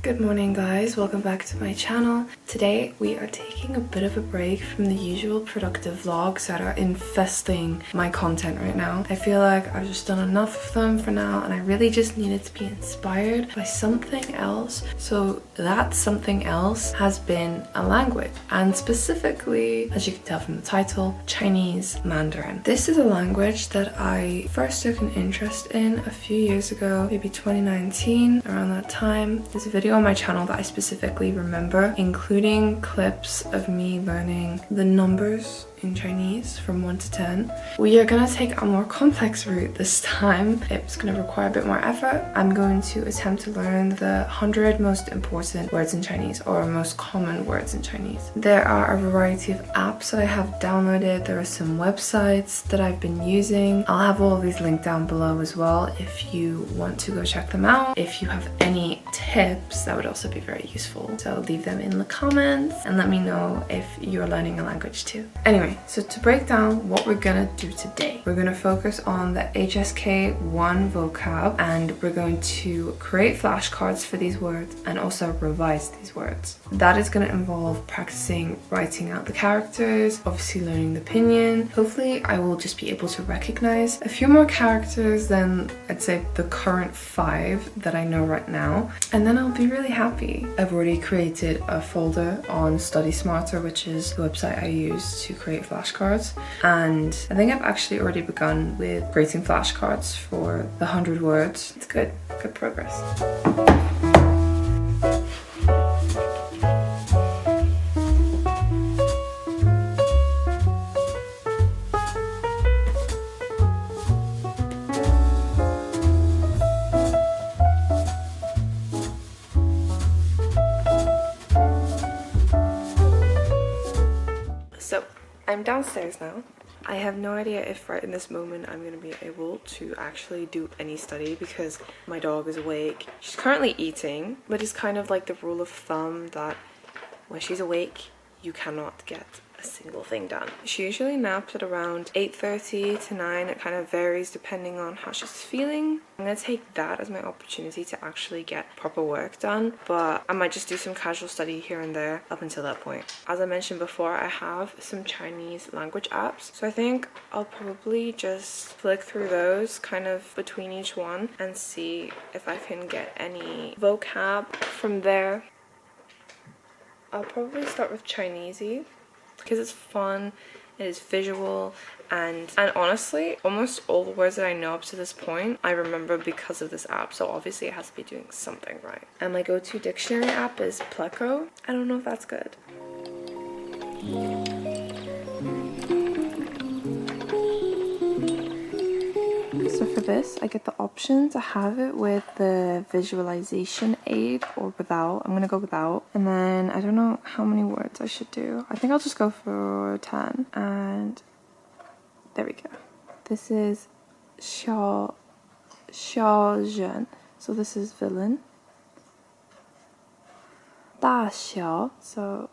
Good morning guys, welcome back to my channel. Today we are taking a bit of a break from the usual productive vlogs that are infesting my content right now. I feel like I've just done enough of them for now and I really just needed to be inspired by something else. So that something else has been a language, and specifically, as you can tell from the title, Chinese Mandarin. This is a language that I first took an interest in a few years ago, maybe 2019, around that time. There's a video on my channel that I specifically remember, including clips of me learning the numbers in Chinese from 1 to 10. We are gonna take a more complex route this time. It's gonna require a bit more effort. I'm going to attempt to learn the 100 most important words in Chinese, or most common words in Chinese. There are a variety of apps that I have downloaded. There are some websites that I've been using. I'll have all of these linked down below as well if you want to go check them out. If you have any tips, that would also be very useful. So leave them in the comments and let me know if you're learning a language too. Anyway, so to break down what we're gonna do today, we're gonna focus on the HSK1 vocab, and we're going to create flashcards for these words and also revise these words. That is gonna involve practicing writing out the characters, obviously learning the pinyin. Hopefully I will just be able to recognize a few more characters than I'd say the current 5 that I know right now, and then I'll be really happy. I've already created a folder on Study Smarter, which is the website I use to create flashcards, and I think I've actually already begun with creating flashcards for the 100 words. It's good progress. So I'm downstairs now. I have no idea if right in this moment I'm going to be able to actually do any study because my dog is awake. She's currently eating, but it's kind of like the rule of thumb that when she's awake, you cannot get a single thing done. She usually naps at around 8:30 to 9. It kind of varies depending on how she's feeling. I'm gonna take that as my opportunity to actually get proper work done, but I might just do some casual study here and there up until that point. As I mentioned before, I have some Chinese language apps, so I think I'll probably just flick through those kind of between each one and see if I can get any vocab from there. I'll probably start with Chineasy because it's fun, it is visual, and honestly, almost all the words that I know up to this point, I remember because of this app, so obviously it has to be doing something right. And my go-to dictionary app is Pleco. I don't know if that's good. So for this, I get the option to have it with the visualization aid or without. I'm gonna go without. And then I don't know how many words I should do. I think I'll just go for 10. And there we go. This is 小人. So this is villain. 大小. So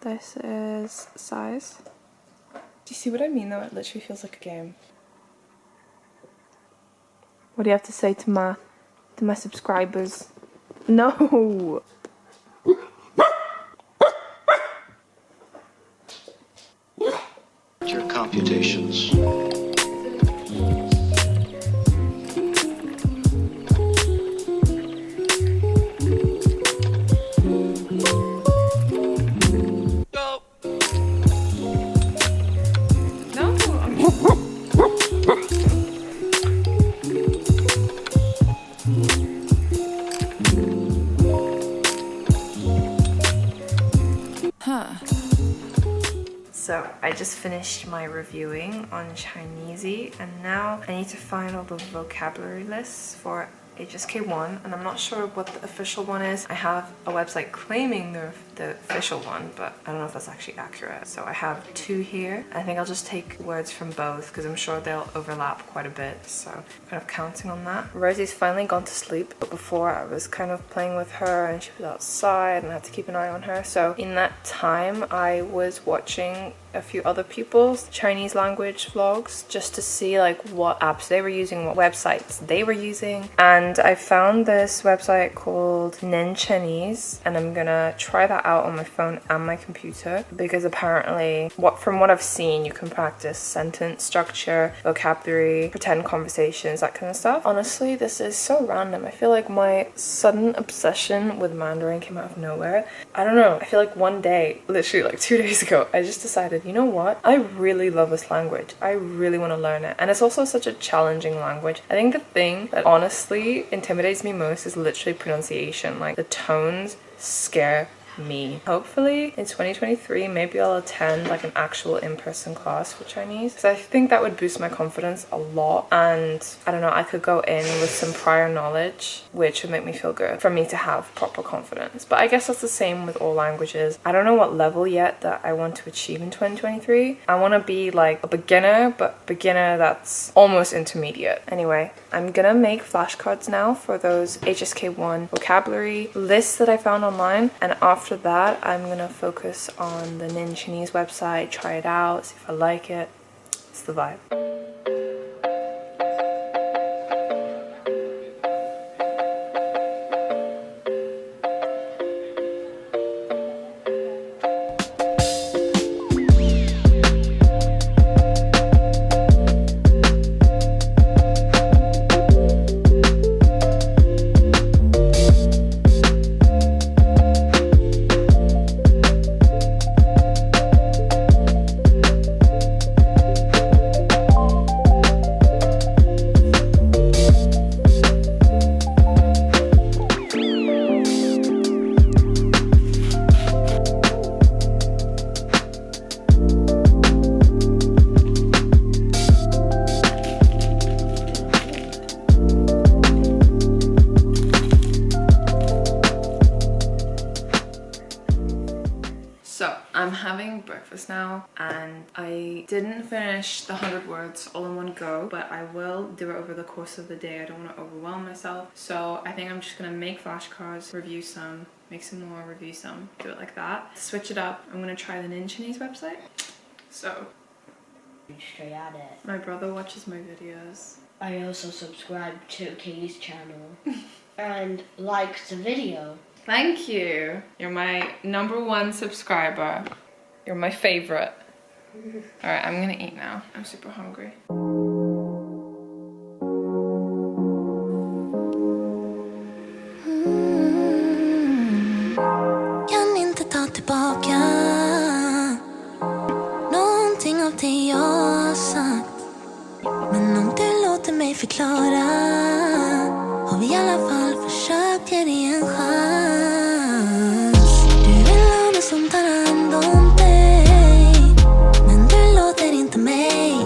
this is size. Do you see what I mean though? It literally feels like a game. What do you have to say to my subscribers? No! Your computations. So I just finished my reviewing on Chineasy, and now I need to find all the vocabulary lists for HSK1, and I'm not sure what the official one is. I have a website claiming the official one, but I don't know if that's actually accurate. So I have 2 here. I think I'll just take words from both because I'm sure they'll overlap quite a bit, so I'm kind of counting on that. Rosie's finally gone to sleep, but before I was kind of playing with her and she was outside and I had to keep an eye on her. So in that time I was watching a few other people's Chinese language vlogs just to see like what apps they were using, what websites they were using. And I found this website called Mandarin Chinese, and I'm gonna try that out on my phone and my computer because apparently from what I've seen, you can practice sentence structure, vocabulary, pretend conversations, that kind of stuff. Honestly, this is so random. I feel like my sudden obsession with Mandarin came out of nowhere. I don't know. I feel like one day, literally like 2 days ago, I just decided, you know what? I really love this language. I really want to learn it. And it's also such a challenging language. I think the thing that honestly intimidates me most is literally pronunciation. Like the tones scare me. Hopefully in 2023 maybe I'll attend like an actual in-person class for Chinese, because I think that would boost my confidence a lot, and I don't know, I could go in with some prior knowledge which would make me feel good for me to have proper confidence. But I guess that's the same with all languages. I don't know what level yet that I want to achieve in 2023. I want to be like a beginner, but beginner that's almost intermediate. Anyway, I'm gonna make flashcards now for those HSK1 vocabulary lists that I found online, and after that I'm gonna focus on the Mandarin Chinese website, try it out, see if I like it. It's the vibe. I'm having breakfast now, and I didn't finish the 100 words all in one go, but I will do it over the course of the day. I don't want to overwhelm myself, so I think I'm just gonna make flashcards, review some, make some more, review some, do it like that. To switch it up, I'm gonna try the Mandarin Chinese website. So straight at it. My brother watches my videos. I also subscribe to Katie's channel and likes the video. Thank you. You're my #1 subscriber. You're my favorite. Alright, I'm gonna eat now. I'm super hungry. Kan inte ta tillbaka någonting av det jag har sagt. Men om du låter mig förklara har vi I alla fall försökt ge dig en chans. Du vill ha någon som tar hand om dig, men du låter inte mig.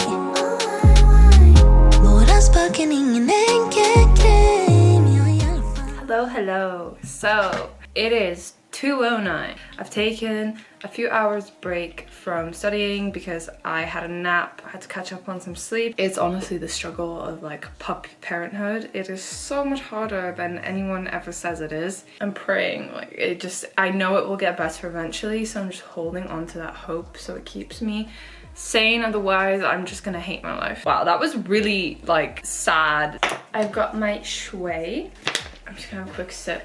Våra spöken ingen enkel grej, men jag I alla fall. Hello. So, it is 2:09. I've taken a few hours break from studying because I had a nap. I had to catch up on some sleep. It's honestly the struggle of like puppy parenthood. It is so much harder than anyone ever says it is. I'm praying, like I know it will get better eventually, so I'm just holding on to that hope so it keeps me sane. Otherwise I'm just gonna hate my life. Wow, that was really like sad. I've got my shui. I'm just gonna have a quick sip.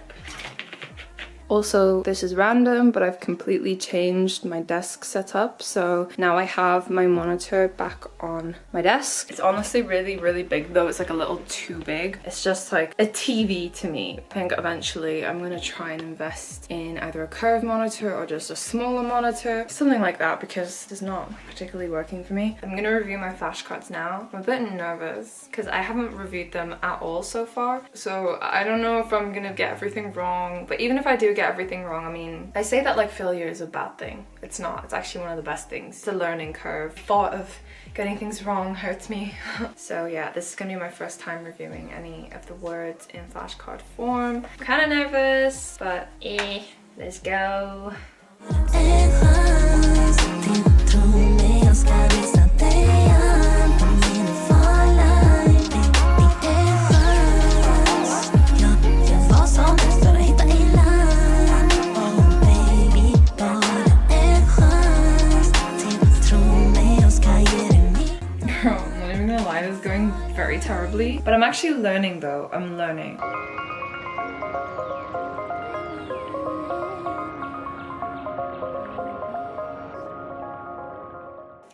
Also, this is random, but I've completely changed my desk setup. So now I have my monitor back on my desk. It's honestly really, really big though. It's like a little too big. It's just like a TV to me. I think eventually I'm gonna try and invest in either a curved monitor or just a smaller monitor. Something like that, because it's not particularly working for me. I'm gonna review my flashcards now. I'm a bit nervous because I haven't reviewed them at all so far. So I don't know if I'm gonna get everything wrong, but even if I do get everything wrong, I mean, I say that like failure is a bad thing. It's not. It's actually one of the best things. It's a learning curve. Thought of getting things wrong hurts me. So yeah, this is gonna be my first time reviewing any of the words in flashcard form. I'm kind of nervous, but let's go. terribly. But I'm actually learning though. I'm learning.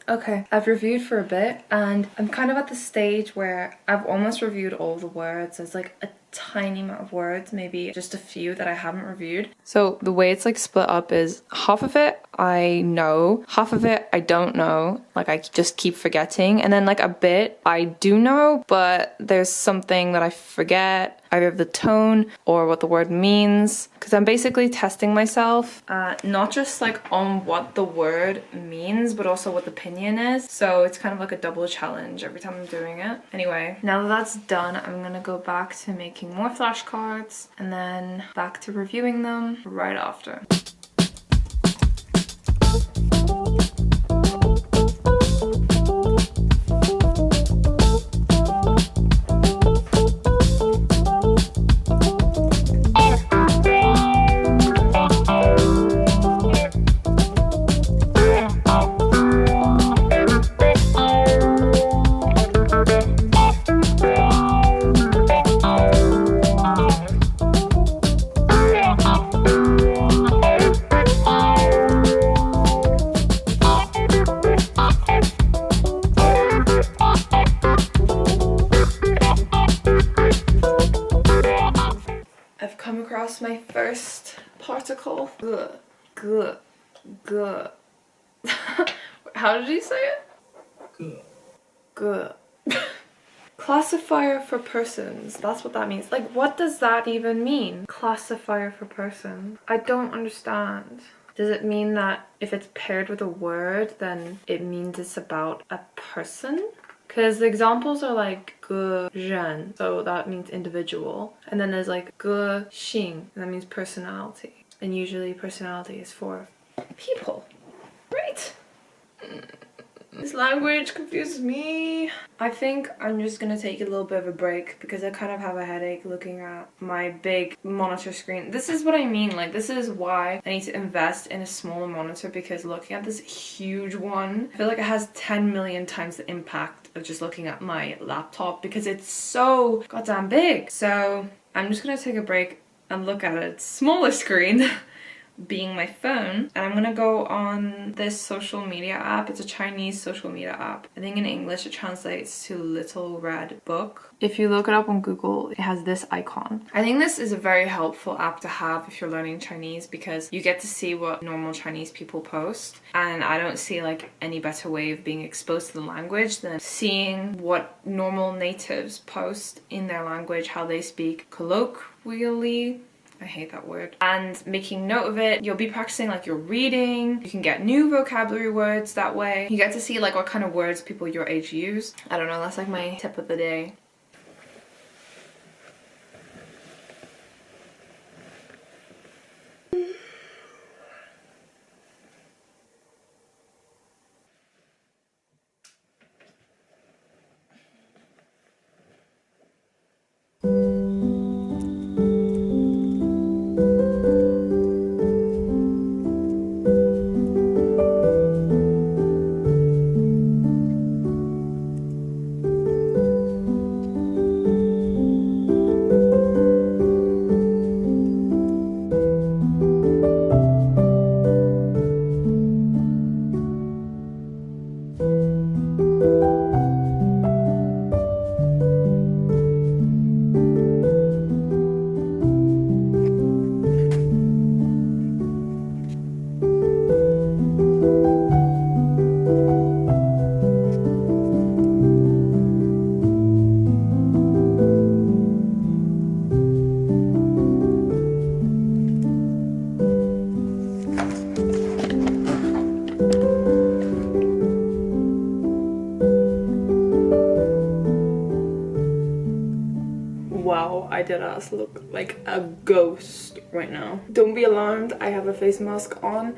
Okay, I've reviewed for a bit and I'm kind of at the stage where I've almost reviewed all the words. There's like a tiny amount of words, maybe just a few that I haven't reviewed. So the way it's like split up is half of it I know, half of it I don't know, like I just keep forgetting, and then like a bit I do know, but there's something that I forget, either the tone or what the word means, because I'm basically testing myself, not just like on what the word means, but also what the pinyin is. So it's kind of like a double challenge every time I'm doing it. Anyway, now that that's done, I'm gonna go back to making more flashcards and then back to reviewing them right after. My first particle. Guh, guh, guh. How did you say it? Guh. Guh. Classifier for persons. That's what that means. Like, what does that even mean? Classifier for person. I don't understand. Does it mean that if it's paired with a word, then it means it's about a person? Because the examples are like 个人, so that means individual. And then there's like 个性, and that means personality. And usually personality is for people, right? This language confuses me. I think I'm just gonna take a little bit of a break because I kind of have a headache looking at my big monitor screen. This is what I mean, like this is why I need to invest in a smaller monitor, because looking at this huge one, I feel like it has 10 million times the impact of just looking at my laptop because it's so goddamn big. So I'm just gonna take a break and look at a smaller screen being my phone, and I'm gonna go on this social media app. It's a Chinese social media app. I think in English it translates to Little Red Book. If you look it up on Google, it has this icon. I think this is a very helpful app to have if you're learning Chinese, because you get to see what normal Chinese people post, and I don't see like any better way of being exposed to the language than seeing what normal natives post in their language, how they speak colloquially. I hate that word. And making note of it. You'll be practicing like your reading. You can get new vocabulary words that way. You get to see like what kind of words people your age use. I don't know, that's like my tip of the day. Wow, I deadass look like a ghost right now. Don't be alarmed, I have a face mask on.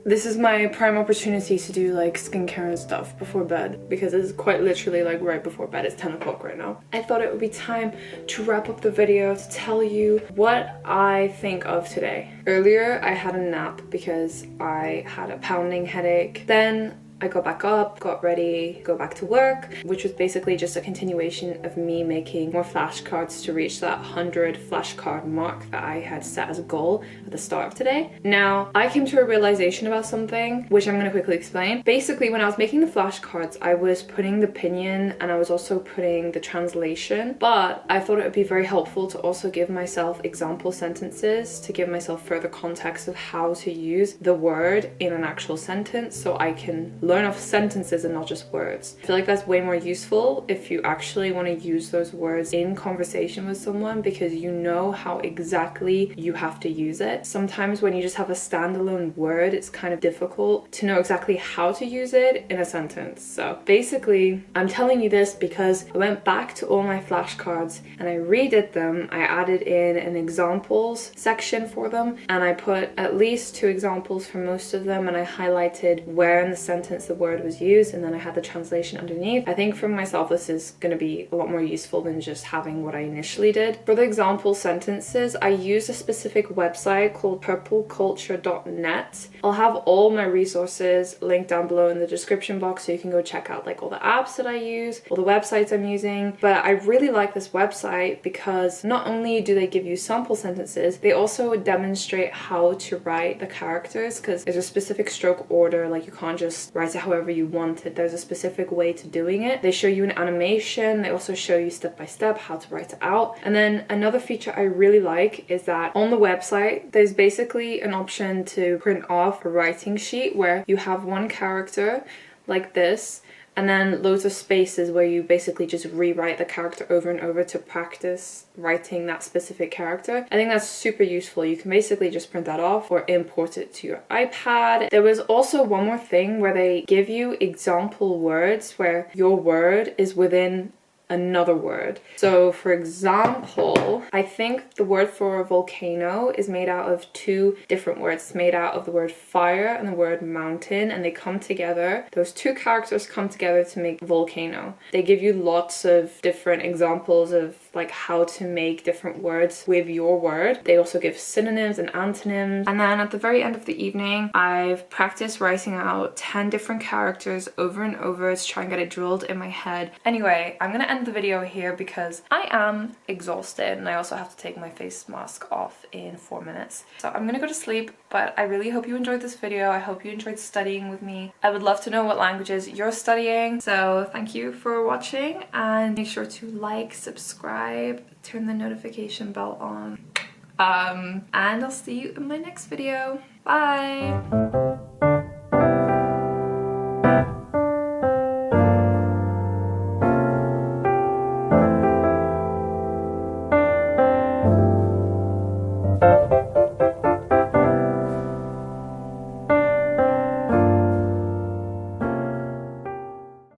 This is my prime opportunity to do like skincare and stuff before bed, because it's quite literally like right before bed. It's 10 o'clock right now. I thought it would be time to wrap up the video to tell you what I think of today. Earlier I had a nap because I had a pounding headache. Then I got back up, got ready, go back to work, which was basically just a continuation of me making more flashcards to reach that 100 flashcard mark that I had set as a goal at the start of today. Now, I came to a realization about something, which I'm going to quickly explain. Basically, when I was making the flashcards, I was putting the pinyin and I was also putting the translation, but I thought it would be very helpful to also give myself example sentences to give myself further context of how to use the word in an actual sentence so I can learn off sentences and not just words. I feel like that's way more useful if you actually want to use those words in conversation with someone because you know how exactly you have to use it. Sometimes when you just have a standalone word, it's kind of difficult to know exactly how to use it in a sentence. So basically, I'm telling you this because I went back to all my flashcards and I redid them. I added in an examples section for them and I put at least 2 examples for most of them and I highlighted where in the sentence the word was used and then I had the translation underneath. I think for myself this is going to be a lot more useful than just having what I initially did. For the example sentences, I used a specific website called purpleculture.net. I'll have all my resources linked down below in the description box so you can go check out like all the apps that I use, all the websites I'm using. But I really like this website because not only do they give you sample sentences, they also demonstrate how to write the characters because there's a specific stroke order, like you can't just write it however you want it. There's a specific way to doing it. They show you an animation, they also show you step by step how to write it out. And then another feature I really like is that on the website there's basically an option to print off a writing sheet where you have one character like this and then loads of spaces where you basically just rewrite the character over and over to practice writing that specific character. I think that's super useful. You can basically just print that off or import it to your iPad. There was also one more thing where they give you example words where your word is within another word. So for example, I think the word for a volcano is made out of 2 different words. It's made out of the word fire and the word mountain, and they come together. Those 2 characters come together to make volcano. They give you lots of different examples of like how to make different words with your word. They also give synonyms and antonyms. And then at the very end of the evening, I've practiced writing out 10 different characters over and over to try and get it drilled in my head. Anyway, I'm gonna end the video here because I am exhausted and I also have to take my face mask off in 4 minutes. So I'm gonna go to sleep, but I really hope you enjoyed this video. I hope you enjoyed studying with me. I would love to know what languages you're studying. So thank you for watching and make sure to like, subscribe, turn the notification bell on. And I'll see you in my next video. Bye!